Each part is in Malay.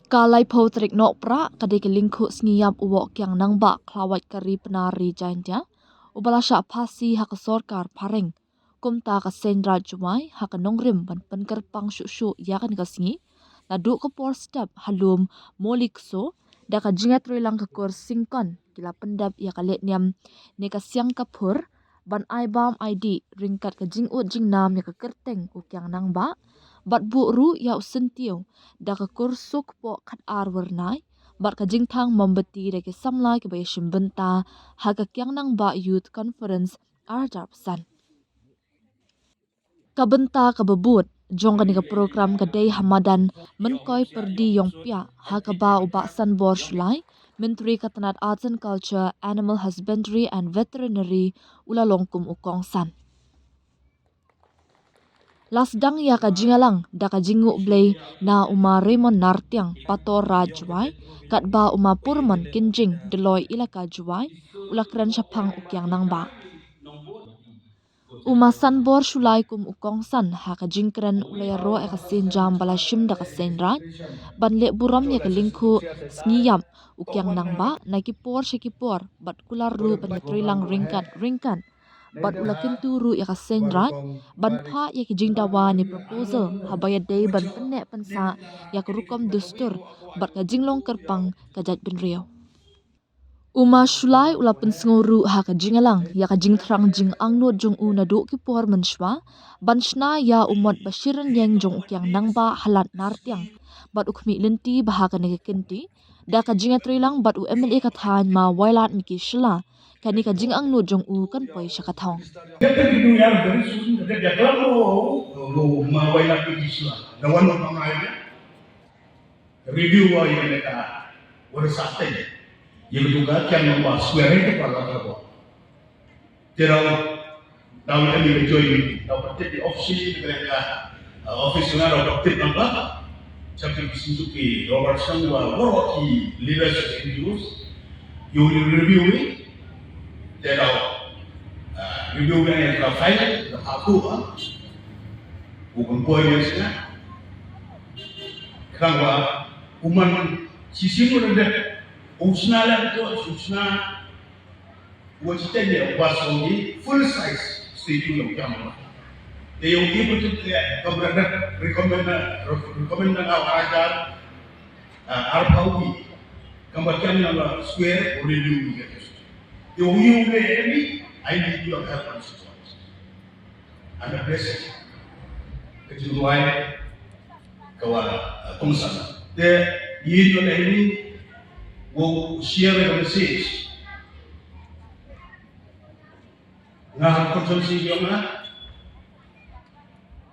Kalai potrik nok pra kadai ke lingku sngiyap uwok kyang nangba klawat kari penari jaintia ubala syak pasi hak sorkar pareng kumta ka sendra juai hak nongrim ban penkerpang syuk yakan ka sngi na du ke por step halum molik so da ka jingat rilang ke kur singkon kila pendap ya ka let niam ne ka siang kapur ban ai bam id ringkat ka jingut jingnam ya ka kerteng u kyang nangba bat bu ru ya usentio da ka kursuk po khat ar wernai bat ka jingthang mombati da ke samlai ke bay shimbenta ha ka kyang nang ba youth conference arjar san ka benta ka bebut jong ka ni ka program ka day hamadan menkoi perdi yong pia ha ka ba uba san bor shulai Menteri Katanat Arts and Culture, Animal Husbandry and Veterinary ulalongkum ukong san. Lasdang ya ka jingalang da ka jingu blay na uma Raymond Nartiang pator rajwai kat ba uma purman kinjing deloy ilaka juai ulakran syapang ukyang nang ba. Uma sanbor shulai kum ukong san ha ka jingkran ulay ro e ka senjam bala shim da ka senrat ban le buram ya ka lingku sniyam ukyang nang ba na ki por shekipor bat kular ru ban ya trilang ringkat bat ulakin turu ya ka senrat ban pha ya ki jingdawa ni proposal habaya day ban penne pensa ya ka rukom dustur bat ka jinglong kerpang ka jat bin riau. Uma shulai ula pensnguru ha ka jingalang ya ka jingthrang jing angno jong u na do ki por menshwa ban shna ya umot bashiran yang jong ukyang nangba halat nartiang bat ukmi lenti baha ka negekenti da ka jingatrilang bat u MLA ka than ma wailat miki shila kani ka jing angno jong u kan poi shakathong review wa yang mereka bersate yang juga yang membahas square itu pada apa terau dalam ini join dapat di office mereka office mana dapat nambah sampai Suzuki Robert Sangwa worki leadership interviews you will review it terau review yang file aku bukan poinnya kerana uman sisi mu ada usna lah tu usna wajib dia wasongi full size studio yang kamu. Dia uji betul dia keberada recommend awak ajar arpawi kembalikan nama square review gitu. Dia uji ini ID dia akan masuk. Ada basic kejuruan kawan pengusaha. The union ini will share the message. Ngah konsumsi yang mana?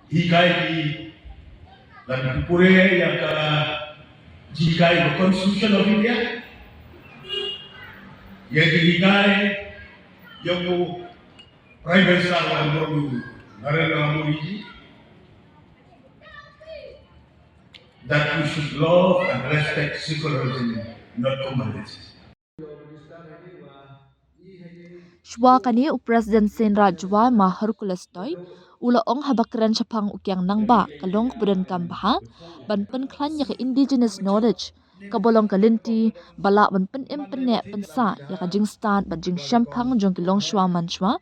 Hikai di dan pure yang kala hikai constitution of India. Yang hikai yang prime minister yang baru Narendra Modi that we should love and respect secularism, not communism. Shwa kani u President Senra Jwa ma Hercules toy ula ong habakran syapang ukyang nangba kalong kebudan kambaha ban penklan ya ke indigenous knowledge kabolong kalinti bala ban pen empene pensa ya ka jing stand ban jing syampang jong kilong shwa manshwa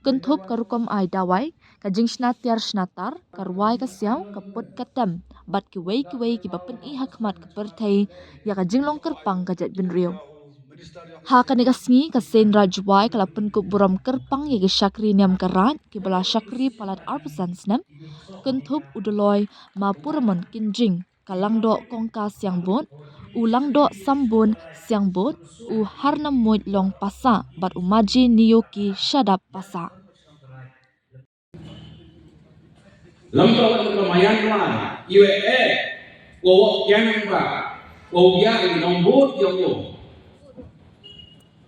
kentup karukom ai dawai ka jing snatiar snatar karwai ka siaw kaput katam bat ki wei ki bapen i hakmat ka pertai ya ka jinglong kerpang ka jat bin riau ha ka nega sngi ka sen rajwai kala pen ku buram kerpang ya ki syakri niam karat ki bala syakri palat arpasan snam kentup udoloy ma purman kinjing kalang do kongka siang bot ulang do sambun siang bot u harnam moit long pasa bat umaji niyoki shadap pasa Lampu lumayan lah, IWE, kau yang apa, kau yang nombor yang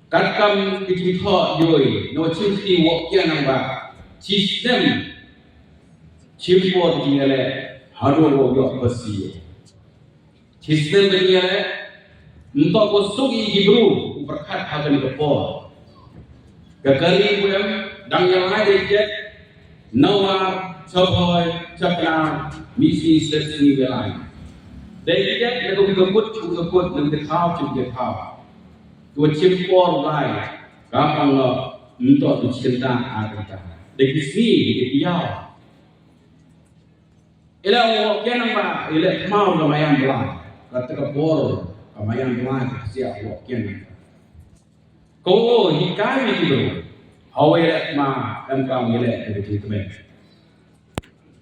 kadang kita joi, no cinti wak yang apa, sistem cimpur dia le, haru wak pasti, sistem dia le, untuk kosugi gibru, berkat hagan kepor, kekali pun, dang yang ada je, nawar Sopoy, Chapna, Misi Sesini Belai. Dari dia lagu kebut dengan thao. Tua cimpor lai, kapang lo untuk cinta agama. Dari sini dia. Ila wakya nama ila mau kamayan belang, kata kebor kamayan belang siap wakya nama. Kau hikai itu, hawa ma dan kau ila itu temen.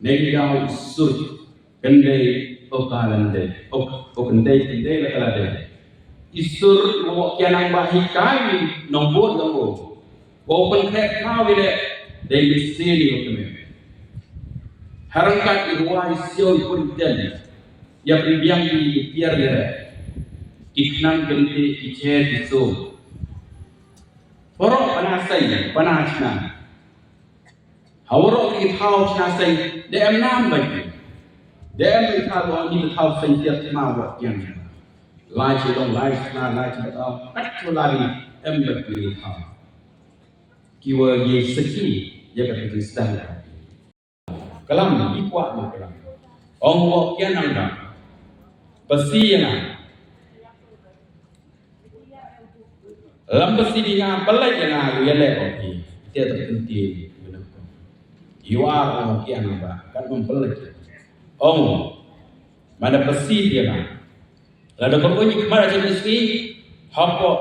Negara sur kendai okalande, kendai lah kalade. Isur wakya nama hikai nombor nombor. Open crack kau ila dari sini temen. Harangkat irwai sioi pun dan ya pribiang di piar dia iknan genti icer diso porok panasna haworok di thau snasai dem nam bagi dem thau ni thau senjat ma yang lai chidong lai sna lai chidong kat lari em bagi thau kiwa ye seki ya kat kristan kalam ikwa mo kalam ong wo kian anga pasi yang lam pasi dinga balai yang yele oki dia terhenti iwa kian anga kan mempelai ong mana pasi dia kan lada korbanyi kemana jenis ni hampo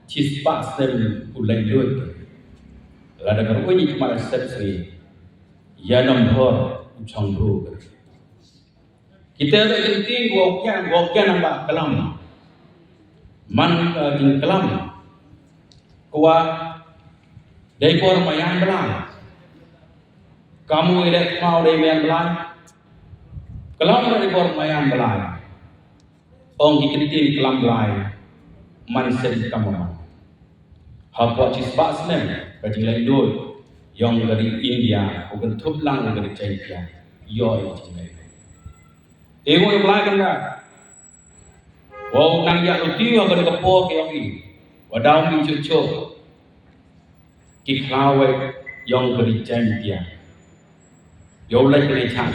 cispas dan ulai lut lada korbanyi kemana sepsi ya nombor chongru kita ada genting gokyan namba kalam man jin kalam kuwa daipor mayan belang kamu ilek mau dai mayan belang kalam daipor mayan belang ong gikentin kalam belang man seri kamu hapa cisbas nem kajing lain doi yang dari India, bukan thuplang dari China, yo itu cuma. Ego yang belakang dah. Wow nang ya luti yang berkepor ke yang ini, wadau mincuco, kiklawe yang dari China, yo lagi dari China,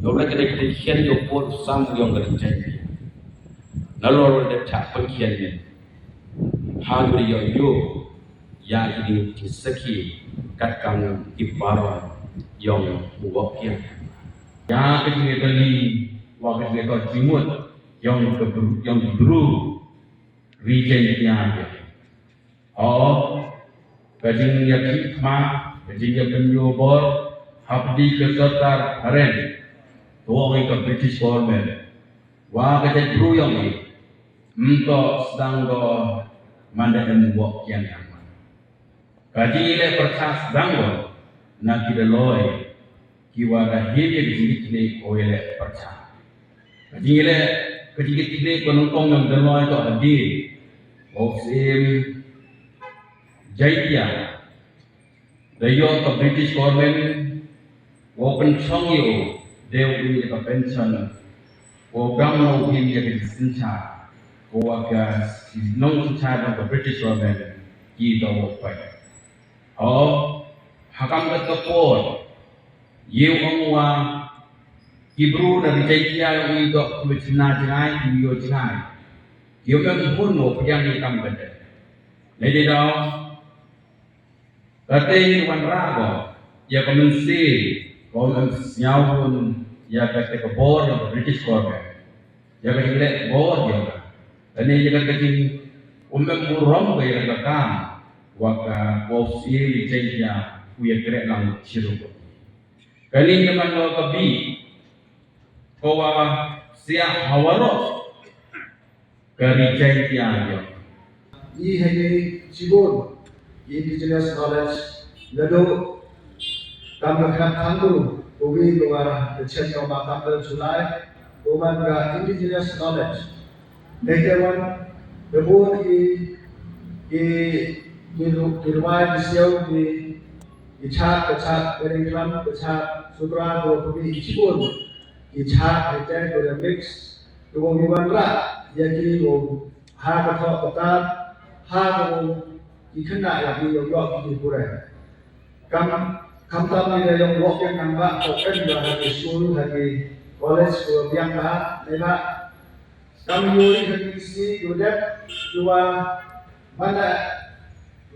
yo lagi dari kian yo por sam yang dari China. Lalu ada tak pergian ni, hagri yo ya ini kisaki katkan ibarat yang wakil ya kecil kali wakil mereka jimut yang diburu region yang oh kajing yang hikmah kajing yang penyobor habdi kesetar haren tuang ke British government wah kajing diburu yang ini untuk sedang do mandakan wakil yang kaji ile percas danggo na kidaloy kiwa da hege digitne oile percas kaji ile digitne konong ng daloy to adi osim jaitia dayo to British government open chongyo dewi ka pension o gamno him ya sincha o waga nong sincha ng British government ki do pai oh hakam ketepor yiu ongwa kibru dari jaitia yang itu bercina jenai iyo jenai yiu kan pun mau yang hitam benda jadi dong kata wan rago ya komensi nyau pun ya kata kebor yang British government ya kata gilek bor ya dan ini juga kata murong gaya rekam waka wofsi jaya kuya kere lang sirugo kali naman lo kabi kawa siya hawaro kari jaya yo I hege sibon indigenous knowledge lado kamakhan thangu ubi luar chen no makam July uman ga indigenous knowledge nekewan debut kirwai disiau di chat dari klam chat sutra do kubi ichibun chat ite do mix do miwan ra yaki do ha ka tho patat ha do ikena ya di yo di pura kam tam ni yo wok yang namba open do ha school ha college của Biang Ba này là kami yuri kemisi yudet dua mana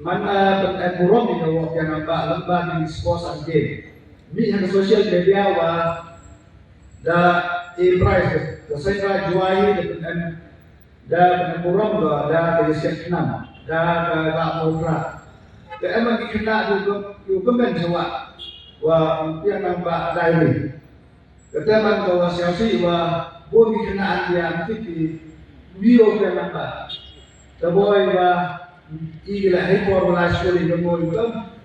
berkurang di bawah yang nampak lembah di sports and game. Mi hang social media wa da price da saya juai da berkurang da kesian enam da murah. Da emang dikena juga men jawa wa yang nampak ada ini. Keteman bahwa siasi wa bumi kenaan yang tiki bio yang nampak. Taboy wa igila hekor wala sekali namoy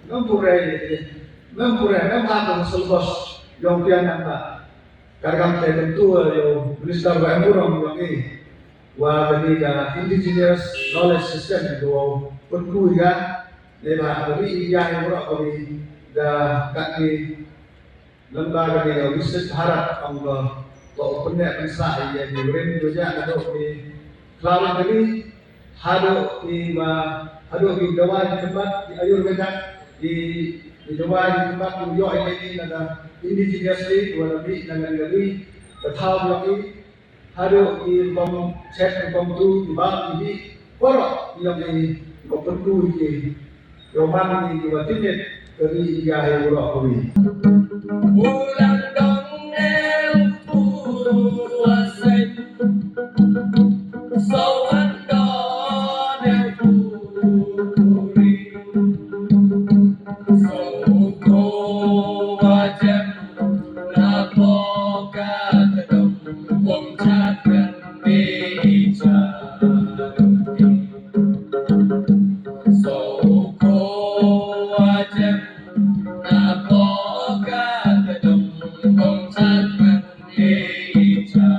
ngampure ngam selbos yang pian nampak. Kargam te tentu yo minister wa emburong yang ini wa bagi indigenous knowledge system do perku ya leba bagi yang ora bagi da kaki lembaga yang bisnis harap angga to punya pensa ya di ren juga ada di selama ini hado di dawa di tempat di ayurveda di dawa di tempat yo ini ada indigenous state wala bi nangali tahu yang hado di bom chat bom tu di bang ini poro yang ini perlu di roman di dua titik dari ya euro ini. Ulang dongeng puasai Sowan dongeng puri Soko wajah Napoka kedong Wong cakan meja Soko wajah Napoka kedong Wong cakan meja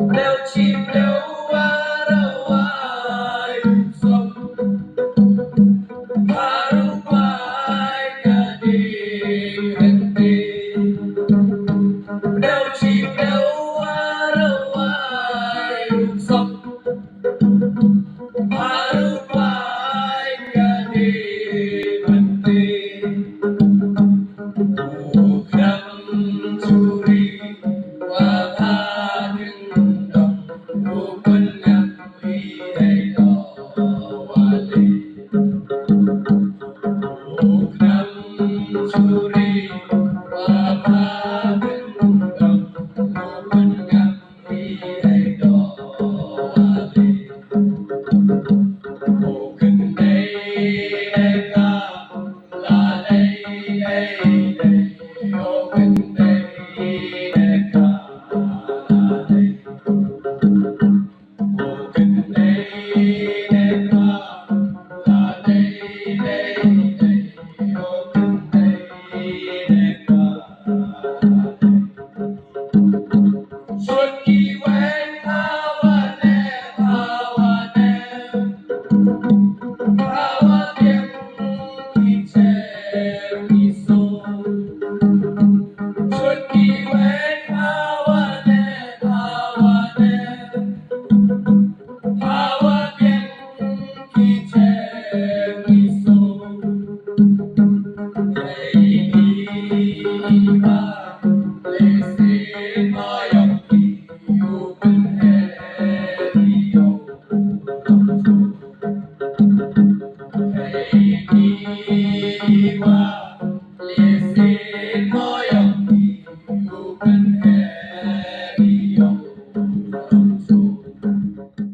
Leo chi